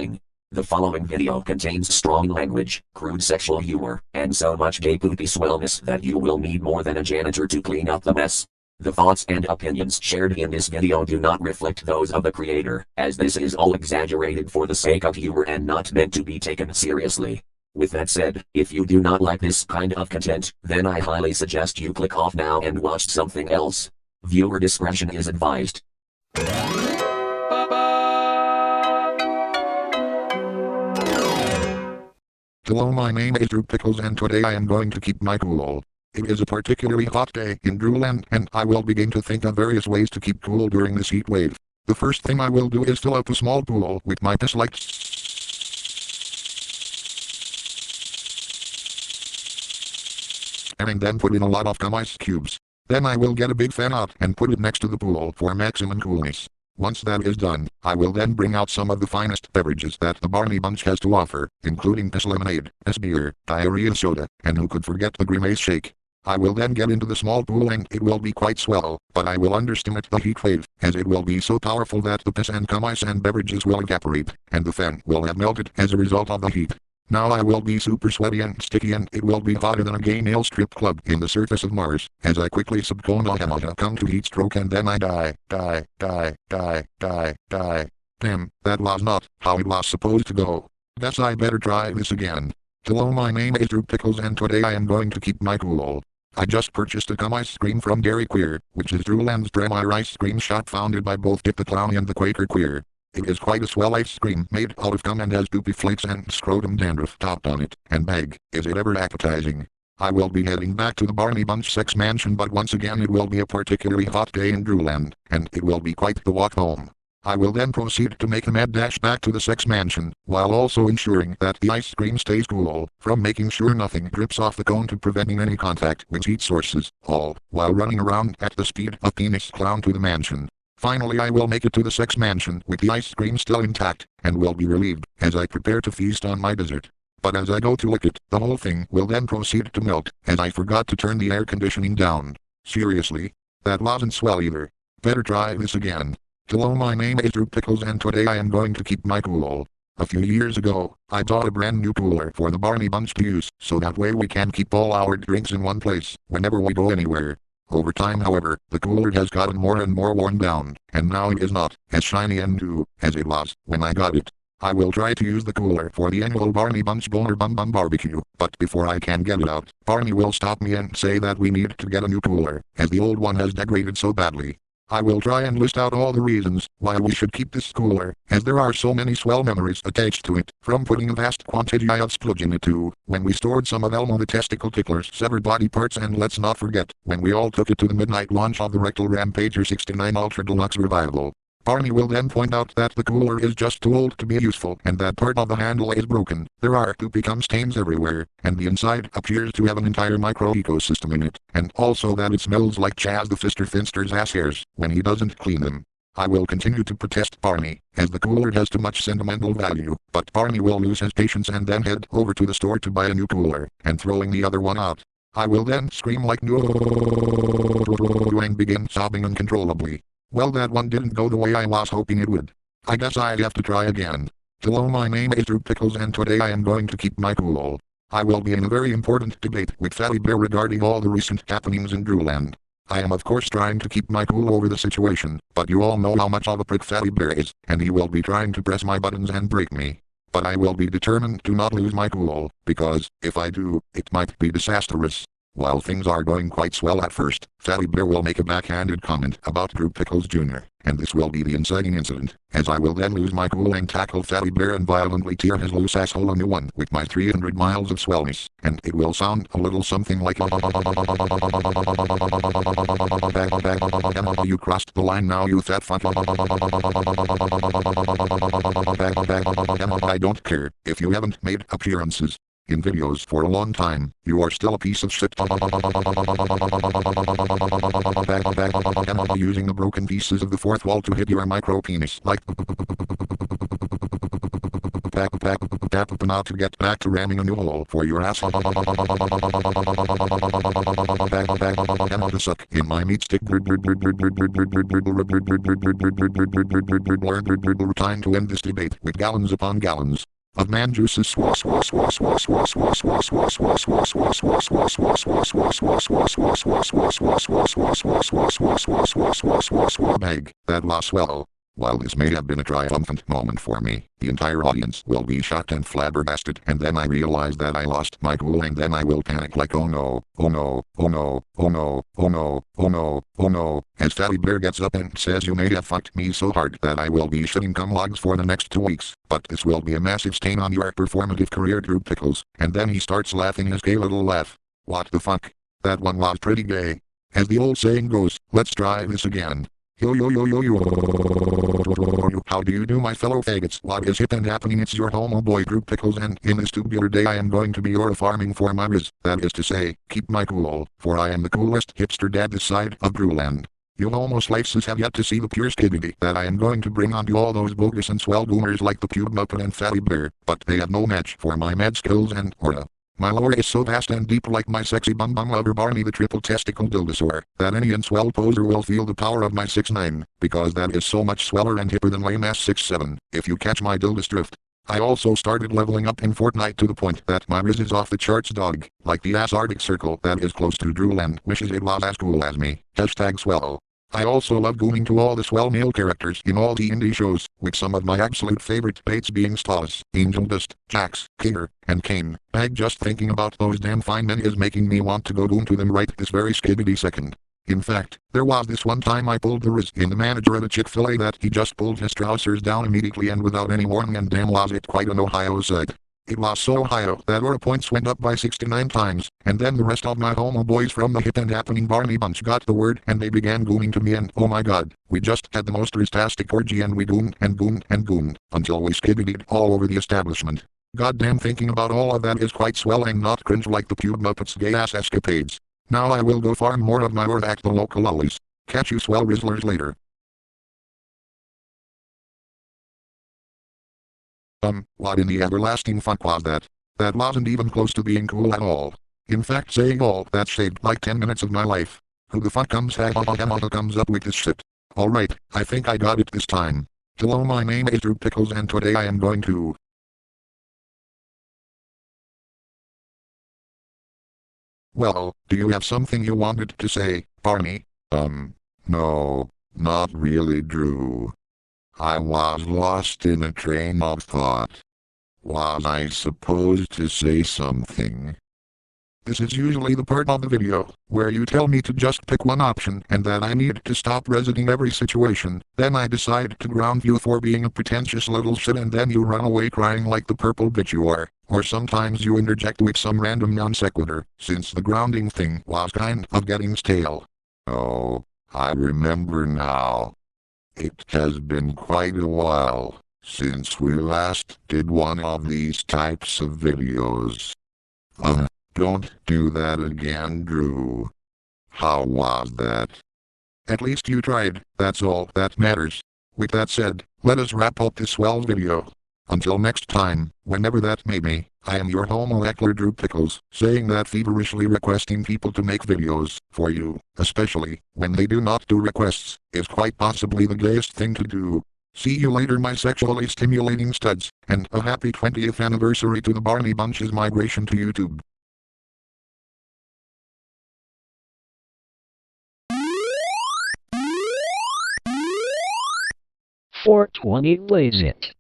Warning. The following video contains strong language, crude sexual humor, and so much gay poopy swellness that you will need more than a janitor to clean up the mess. The thoughts and opinions shared in this video do not reflect those of the creator, as this is all exaggerated for the sake of humor and not meant to be taken seriously. With that said, if you do not like this kind of content, then I highly suggest you click off now and watch something else. Viewer discretion is advised. Hello, my name is Pickles and today I am going to keep my cool. It is a particularly hot day in Drewland and I will begin to think of various ways to keep cool during this heat wave. The first thing I will do is fill up a small pool with my piss like and then put in a lot of cum ice cubes. Then I will get a big fan out and put it next to the pool for maximum coolness. Once that is done, I will then bring out some of the finest beverages that the Barney Bunch has to offer, including piss lemonade, piss beer, diarrhea soda, and who could forget the grimace shake. I will then get into the small pool and it will be quite swell, but I will underestimate the heat wave, as it will be so powerful that the piss and cum ice and beverages will evaporate, and the fan will have melted as a result of the heat. Now I will be super sweaty and sticky and it will be hotter than a gay male strip club in the surface of Mars, as I quickly succumb to heat stroke and then I die. Damn, that was not how it was supposed to go. Guess I better try this again. Hello, my name is Pickles and today I am going to keep my cool. I just purchased a cum ice cream from Dairy Queer, which is Drewland's premier ice cream shop founded by both Dick the Clown and the Quaker Queer. It is quite a swell ice cream made out of cum and has poopy flakes and scrotum dandruff topped on it, and bag, is it ever appetizing. I will be heading back to the Barney Bunch sex mansion, but once again it will be a particularly hot day in Drewland, and it will be quite the walk home. I will then proceed to make a mad dash back to the sex mansion, while also ensuring that the ice cream stays cool, from making sure nothing drips off the cone to preventing any contact with heat sources, all while running around at the speed of Penis Clown to the mansion. Finally I will make it to the sex mansion with the ice cream still intact, and will be relieved as I prepare to feast on my dessert. But as I go to lick it, the whole thing will then proceed to melt, as I forgot to turn the air conditioning down. Seriously? That wasn't swell either. Better try this again. Hello, my name is Pickles and today I am going to keep my cool. A few years ago, I bought a brand new cooler for the Barney Bunch to use, so that way we can keep all our drinks in one place, whenever we go anywhere. Over time, however, the cooler has gotten more and more worn down, and now it is not as shiny and new as it was when I got it. I will try to use the cooler for the annual Barney Bunch Boner Bum Bum Barbecue, but before I can get it out, Barney will stop me and say that we need to get a new cooler, as the old one has degraded so badly. I will try and list out all the reasons why we should keep this cooler, as there are so many swell memories attached to it, from putting a vast quantity of spludge in it to when we stored some of Elmo the Testicle Tickler's severed body parts, and let's not forget when we all took it to the midnight launch of the Rectal Rampager 69 Ultra Deluxe Revival. Barney will then point out that the cooler is just too old to be useful and that part of the handle is broken. There are poopy cum stains everywhere, and the inside appears to have an entire micro-ecosystem in it, and also that it smells like Chaz the Fister Finster's ass hairs when he doesn't clean them. I will continue to protest Barney, as the cooler has too much sentimental value, but Barney will lose his patience and then head over to the store to buy a new cooler, and throwing the other one out. I will then scream like no and begin sobbing uncontrollably. Well, that one didn't go the way I was hoping it would. I guess I have to try again. Hello, my name is Pickles and today I am going to keep my cool. I will be in a very important debate with Fatty Bear regarding all the recent happenings in Drewland. I am of course trying to keep my cool over the situation, but you all know how much of a prick Fatty Bear is, and he will be trying to press my buttons and break me. But I will be determined to not lose my cool, because, if I do, it might be disastrous. While things are going quite swell at first, Fatty Bear will make a backhanded comment about Drew Pickles Jr., and this will be the inciting incident, as I will then lose my cool and tackle Fatty Bear and violently tear his loose asshole a new one with my 300 miles of swellness, and it will sound a little something like you crossed the line now, you fat fuck. I don't care if you haven't made appearances in videos for a long time, you are still a piece of shit. Using the broken pieces of the fourth wall to hit your micro penis like now to get back to ramming a new hole for your ass. And on to suck in my meat stick. Time to end this debate with gallons upon gallons of man juices. Bag that lost well. While this may have been a triumphant moment for me, the entire audience will be shocked and flabbergasted, and then I realize that I lost my cool, and then I will panic like oh no, oh no, oh no, oh no, oh no, oh no, oh no, as Fatty Bear gets up and says you may have fucked me so hard that I will be shitting cum logs for the next 2 weeks, but this will be a massive stain on your performative career, Drew Pickles, and then he starts laughing his gay little laugh. What the fuck? That one was pretty gay. As the old saying goes, let's try this again. Yo yo yo yo yo. How do you do, my fellow faggots? What is hip and happening? It's your homo boy Drew Pickles, and in this tubular day I am going to be your farming for my riz. That is to say, keep my cool, for I am the coolest hipster dad this side of Brewland. You homo slices have yet to see the pure skibbity that I am going to bring onto all those bogus and swell boomers like the Pube Muppet and Fatty Bear, but they have no match for my mad skills and aura. My lore is so vast and deep, like my sexy bum lover Barney the triple testicle dildosaur, that any unswell poser will feel the power of my 6'9", because that is so much sweller and hipper than lame ass 6'7", if you catch my dildos drift. I also started leveling up in Fortnite to the point that my riz is off the charts, dog, like the ass Arctic Circle that is close to Drew and wishes it was as cool as me. #swell. I also love gooning to all the swell male characters in all the indie shows, with some of my absolute favorite baits being Stas, Angel Dust, Jax, Kinger, and Kane. Bag, just thinking about those damn fine men is making me want to go goon to them right this very skibbity second. In fact, there was this one time I pulled the riz in the manager at a Chick-fil-A that he just pulled his trousers down immediately and without any warning, and damn was it quite an Ohio sight. It was so Ohio that our points went up by 69 times, and then the rest of my homo boys from the hip and happening Barney bunch got the word and they began gooning to me, and oh my god, we just had the most ristastic orgy, and we gooned and gooned and gooned until we skibbidied all over the establishment. Goddamn, thinking about all of that is quite swell and not cringe like the Pube Muppets' gay ass escapades. Now I will go farm more of my Orvac the local lollies. Catch you swell rizzlers later. What in the everlasting fuck was that? That wasn't even close to being cool at all. In fact, saying all that shaved like 10 minutes of my life. Who the fuck comes up with this shit? Alright, I think I got it this time. Hello, my name is Drew Pickles, and today I am going to... Well, do you have something you wanted to say, Barney? No, not really, Drew. I was lost in a train of thought. Was I supposed to say something? This is usually the part of the video where you tell me to just pick one option and that I need to stop resiting every situation. Then I decide to ground you for being a pretentious little shit, and then you run away crying like the purple bitch you are. Or sometimes you interject with some random non sequitur, since the grounding thing was kind of getting stale. Oh, I remember now. It has been quite a while since we last did one of these types of videos. Don't do that again, Drew. How was that? At least you tried, that's all that matters. With that said, let us wrap up this swell video. Until next time, whenever that may be, I am your homo heckler Drew Pickles, saying that feverishly requesting people to make videos for you, especially when they do not do requests, is quite possibly the gayest thing to do. See you later, my sexually stimulating studs, and a happy 20th anniversary to the Barney Bunch's migration to YouTube. 420 lays it.